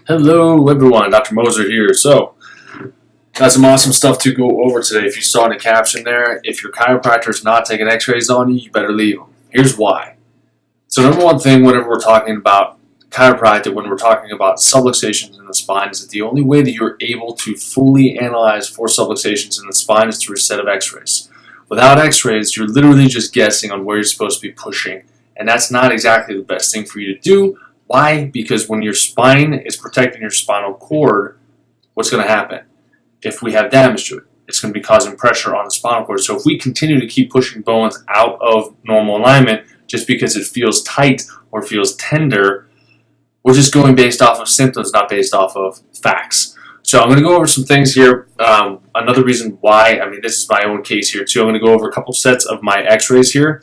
Hello everyone, Dr. Moser here. So, got some awesome stuff to go over today. If you saw in the caption there, if your chiropractor is not taking x-rays on you, you better leave them. Here's why. So number one thing whenever we're talking about chiropractic, when we're talking about subluxations in the spine, is that the only way that you're able to fully analyze for subluxations in the spine is through a set of x-rays. Without x-rays, you're literally just guessing on where you're supposed to be pushing, and that's not exactly the best thing for you to do. Why? Because when your spine is protecting your spinal cord, what's going to happen? If we have damage to it, it's going to be causing pressure on the spinal cord. So if we continue to keep pushing bones out of normal alignment just because it feels tight or feels tender, we're just going based off of symptoms, not based off of facts. So I'm going to go over some things here. Another reason why, this is my own case here too. I'm going to go over a couple sets of my x-rays here.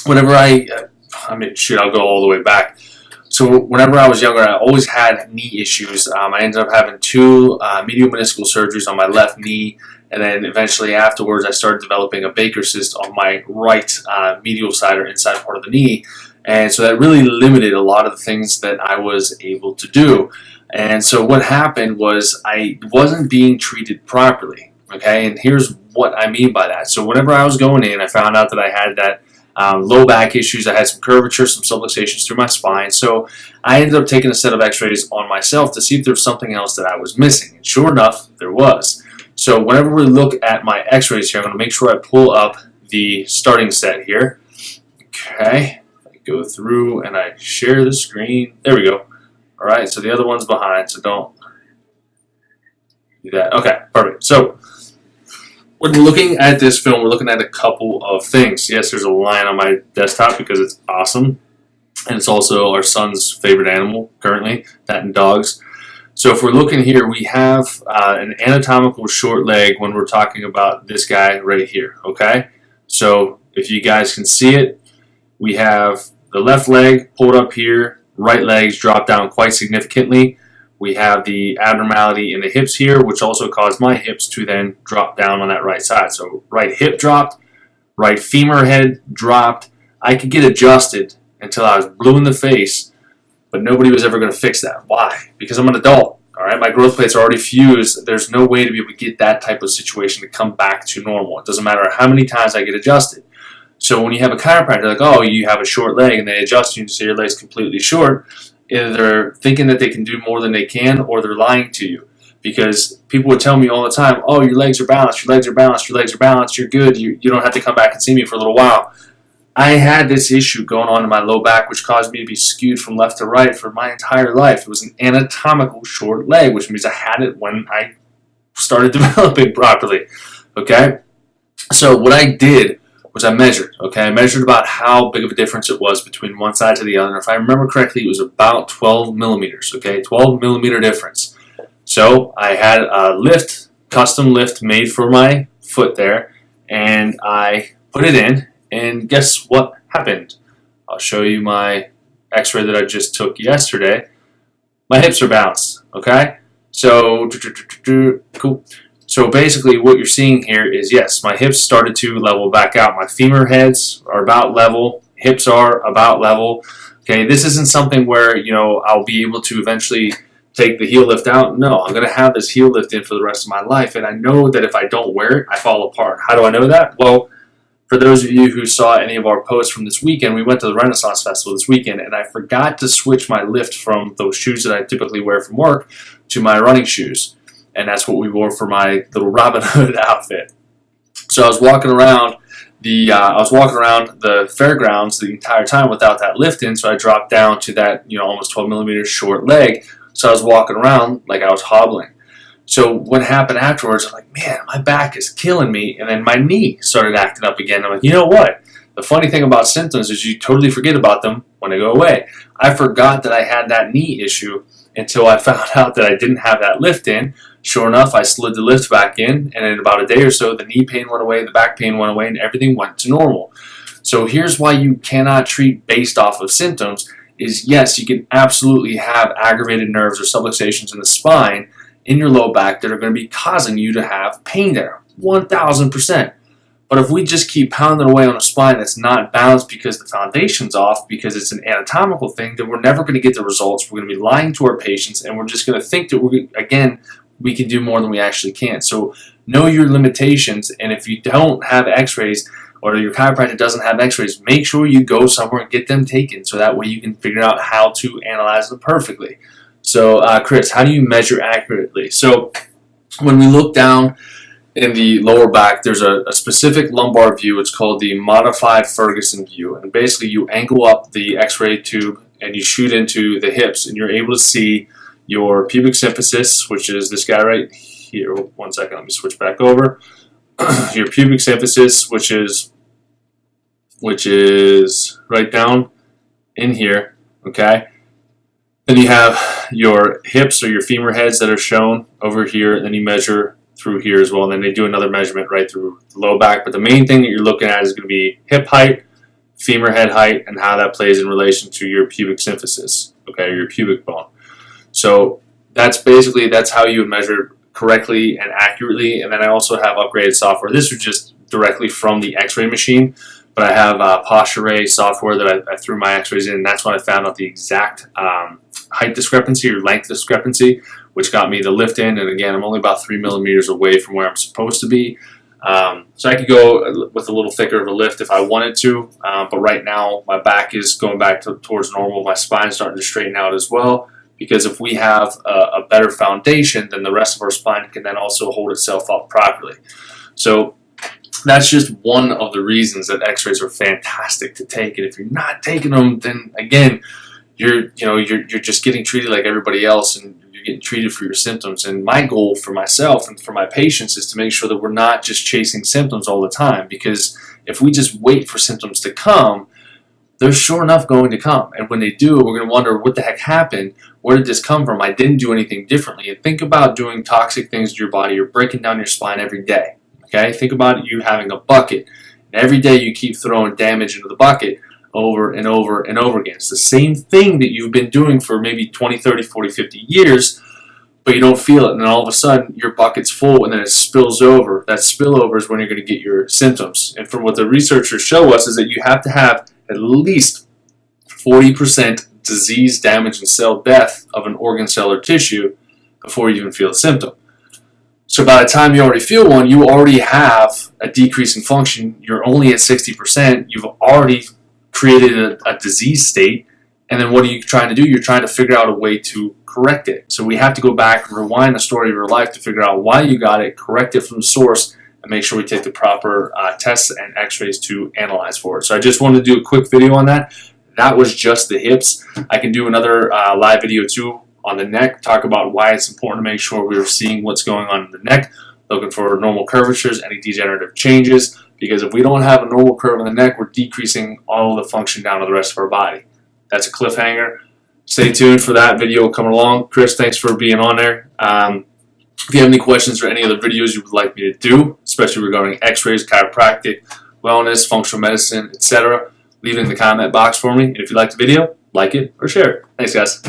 Whenever I'll go all the way back. So whenever I was younger, I always had knee issues. I ended up having two medial meniscal surgeries on my left knee, and then eventually afterwards I started developing a Baker cyst on my right medial side or inside part of the knee. And so that really limited a lot of the things that I was able to do. And so what happened was I wasn't being treated properly. Okay, and here's what I mean by that. So whenever I was going in, I found out that I had that low back issues. I had some curvature, some subluxations through my spine. So I ended up taking a set of x-rays on myself to see if there was something else that I was missing. And sure enough, there was. So whenever we look at my x-rays here, I'm going to make sure I pull up the starting set here. Okay, I go through and I share the screen. There we go. All right, so the other one's behind, so don't do that. Okay, perfect. So when we're looking at this film, we're looking at a couple of things. Yes, there's a lion on my desktop because it's awesome, and it's also our son's favorite animal currently, that and dogs. So if we're looking here, we have an anatomical short leg when we're talking about this guy right here, okay? So if you guys can see it, we have the left leg pulled up here, right legs drop down quite significantly. We have the abnormality in the hips here, which also caused my hips to then drop down on that right side. So right hip dropped, right femur head dropped. I could get adjusted until I was blue in the face, but nobody was ever going to fix that. Why? Because I'm an adult. All right, my growth plates are already fused. There's no way to be able to get that type of situation to come back to normal. It doesn't matter how many times I get adjusted. So when you have a chiropractor, like, oh, you have a short leg, and they adjust you and say your leg's completely short, either they're thinking that they can do more than they can, or they're lying to you. Because people would tell me all the time, oh, your legs are balanced, your legs are balanced, your legs are balanced, you're good, you don't have to come back and see me for a little while. I had this issue going on in my low back, which caused me to be skewed from left to right for my entire life. It was an anatomical short leg, which means I had it when I started developing properly. Okay? So what I did was I measured, okay? I measured about how big of a difference it was between one side to the other. And if I remember correctly, it was about 12 millimeters, okay? 12 millimeter difference. So I had a lift, custom lift made for my foot there, and I put it in, and guess what happened? I'll show you my x-ray that I just took yesterday. My hips are bounced, okay? So, cool. So basically what you're seeing here is, yes, my hips started to level back out. My femur heads are about level. Hips are about level. Okay, this isn't something where, I'll be able to eventually take the heel lift out. No, I'm going to have this heel lift in for the rest of my life. And I know that if I don't wear it, I fall apart. How do I know that? Well, for those of you who saw any of our posts from this weekend, we went to the Renaissance Festival this weekend, and I forgot to switch my lift from those shoes that I typically wear from work to my running shoes. And that's what we wore for my little Robin Hood outfit. So I was walking around the fairgrounds the entire time without that lift in. So I dropped down to that almost 12 millimeters short leg. So I was walking around like I was hobbling. So what happened afterwards? I'm like, man, my back is killing me. And then my knee started acting up again. I'm like, you know what? The funny thing about symptoms is you totally forget about them when they go away. I forgot that I had that knee issue until I found out that I didn't have that lift in. Sure enough, I slid the lift back in, and in about a day or so, the knee pain went away, the back pain went away, and everything went to normal. So here's why you cannot treat based off of symptoms is, yes, you can absolutely have aggravated nerves or subluxations in the spine in your low back that are going to be causing you to have pain there, 1,000%. But if we just keep pounding away on a spine that's not balanced because the foundation's off, because it's an anatomical thing, then we're never going to get the results. We're going to be lying to our patients, and we're just going to think that we can do more than we actually can. So know your limitations, and if you don't have x-rays or your chiropractor doesn't have x-rays, make sure you go somewhere and get them taken so that way you can figure out how to analyze them perfectly. So Chris, how do you measure accurately? So when we look down in the lower back, there's a specific lumbar view. It's called the modified Ferguson view, and basically you angle up the x-ray tube and you shoot into the hips, and you're able to see your pubic symphysis, which is this guy right here. One second, let me switch back over. Your pubic symphysis, which is right down in here, okay? Then you have your hips or your femur heads that are shown over here, and then you measure through here as well, and then they do another measurement right through the low back. But the main thing that you're looking at is going to be hip height, femur head height, and how that plays in relation to your pubic symphysis, okay, your pubic bone. So that's how you would measure correctly and accurately. And then I also have upgraded software. This was just directly from the x-ray machine, but I have Posture Ray software that I threw my x-rays in, and that's when I found out the exact height discrepancy or length discrepancy, which got me the lift in. And again, I'm only about 3 millimeters away from where I'm supposed to be. So I could go with a little thicker of a lift if I wanted to, but right now my back is going back towards normal. My spine's starting to straighten out as well, because if we have a better foundation, then the rest of our spine can then also hold itself up properly. So that's just one of the reasons that x-rays are fantastic to take. And if you're not taking them, then again, you're just getting treated like everybody else, and you're getting treated for your symptoms. And my goal for myself and for my patients is to make sure that we're not just chasing symptoms all the time, because if we just wait for symptoms to come, they're sure enough going to come. And when they do, we're going to wonder, what the heck happened? Where did this come from? I didn't do anything differently. And think about doing toxic things to your body. You're breaking down your spine every day. Okay? Think about you having a bucket, and every day you keep throwing damage into the bucket over and over and over again. It's the same thing that you've been doing for maybe 20, 30, 40, 50 years, but you don't feel it. And then all of a sudden, your bucket's full, and then it spills over. That spillover is when you're going to get your symptoms. And from what the researchers show us is that you have to have at least 40% disease, damage, and cell death of an organ, cell, or tissue before you even feel a symptom. So by the time you already feel one, you already have a decrease in function. You're only at 60%. You've already created a disease state. And then what are you trying to do? You're trying to figure out a way to correct it. So we have to go back and rewind the story of your life to figure out why you got it, correct it from the source, and make sure we take the proper tests and x-rays to analyze for it. So I just wanted to do a quick video on that. That was just the hips. I can do another live video too on the neck, talk about why it's important to make sure we're seeing what's going on in the neck, looking for normal curvatures, any degenerative changes, because if we don't have a normal curve in the neck, we're decreasing all the function down to the rest of our body. That's a cliffhanger. Stay tuned for that video coming along. Chris, thanks for being on there. If you have any questions or any other videos you would like me to do, especially regarding x-rays, chiropractic, wellness, functional medicine, etc., leave it in the comment box for me. And if you like the video, like it or share it. Thanks, guys.